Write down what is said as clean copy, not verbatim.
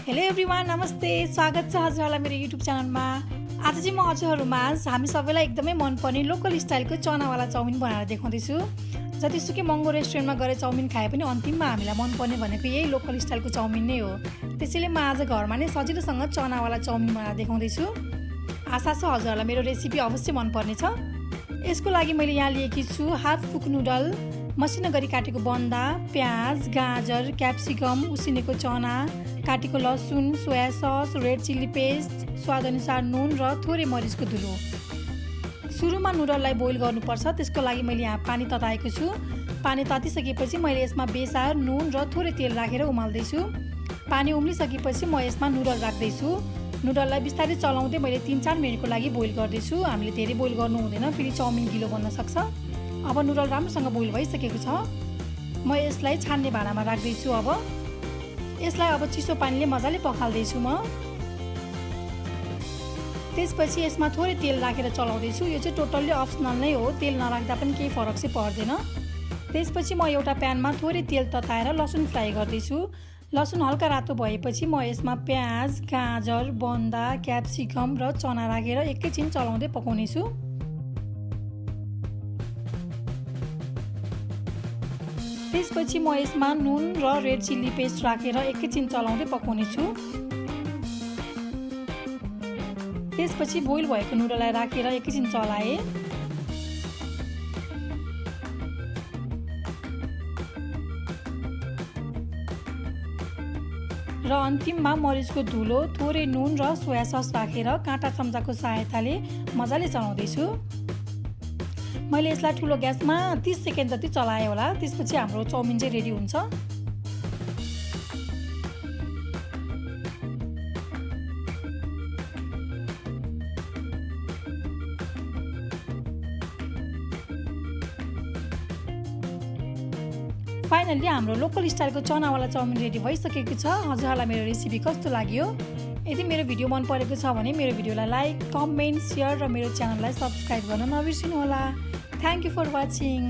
Hello everyone, नमस्ते। स्वागत छ हजुरहरूलाई मेरो युट्युब च्यानलमा। आज चाहिँ म हजुरहरूमा हामी सबैलाई एकदमै मनपर्ने लोकल स्टाइलको चनावाला चाउमिन बनाएर देखाउँदैछु। जतिसुकै महँगो रेस्टुरेन्टमा गएर चाउमिन खाए पनि अन्तिममा हामीलाई मनपर्ने भनेको यही लोकल स्टाइलको चाउमिन नै हो। त्यसैले म आज घरमा नै सजिलोसँग चनावाला चाउमिन बनाएर देखाउँदैछु। आशा छ हजुरहरूलाई मेरो रेसिपी अवश्य मनपर्ने छ। यसको लागि मैले यहाँ लिएकी छु हाफ कुक नुडल, मसिनो गरी काटेको बन्दा, प्याज, गाजर, क्याप्सिकम, उसिनेको चना, काटेको लसुन, soya sauce, red chilli paste, स्वादअनुसार नुन र थोरै मरिचको धुलो। सुरुमा नुडललाई बोइल गर्नुपर्छ। त्यसको लागि मैले यहाँ पानी तताएको छु। पानी तातिसकेपछि मैले यसमा बेसार, नुन र थोरै तेल राखेर उमाल्दैछु। पानी उम्लिसकेपछि म यसमा नुडल राख्दैछु। नुडललाई बिस्तारै चलाउँदै मैले 3-4 मिनटको लागि बोइल गर्दैछु। हामीले धेरै बोइल गर्नु हुँदैन, फेरि चाउमिन गिलो बन्न सक्छ। अब नुडल राम्रोसँग बोइल भइसकेको छ। म यसलाई छान्ने भाँडामा राख्दैछु। अब यसलाई चिसो पानीले मजाले पखाल्दैछु म। त्यसपछि यसमा थोरै तेल राखेर चलाउँदैछु। यो चाहिँ टोटल्ली अप्सनल नै हो, तेल नराख्दा पनि केही फरक चाहिँ पर्दैन। त्यसपछि म एउटा प्यानमा थोरै तेल तताएर लसुन फ्राई गर्दैछु। लसुन हल्का रातो भएपछि म यसमा प्याज, गाजर, बन्दा, क्याप्सिकम र चना राखेर एकैछिन चलाउँदै पकाउनेछु। त्यसपछि म यसमा नुन र रेड चिल्ली पेस्ट राखेर एकैछिन चलाउँदै पकाउनेछु। त्यसपछि बोइल भएको नुडललाई राखेर एकैछिन चलाएँ। र अन्तिममा मरिचको धुलो, थोरै नुन र सोया सस राखेर काँटा चम्चाको सहायताले मजाले चलाउँदैछु। मैले यसलाई ठुलो ग्यासमा 30 सेकेन्ड जति चलाएँ होला। त्यसपछि हाम्रो चाउमिन चाहिँ रेडी हुन्छ। फाइनली हाम्रो लोकल स्टाइलको चनावाला चाउमिन रेडी भइसकेको छ। हजुरहरूलाई मेरो रेसिपी कस्तो लाग्यो? यदि मेरो भिडियो मन परेको छ भने मेरो भिडियोलाई लाइक, कमेन्ट, सेयर र मेरो च्यानललाई सब्सक्राइब गर्न नबिर्सिनु होला। Thank you for watching.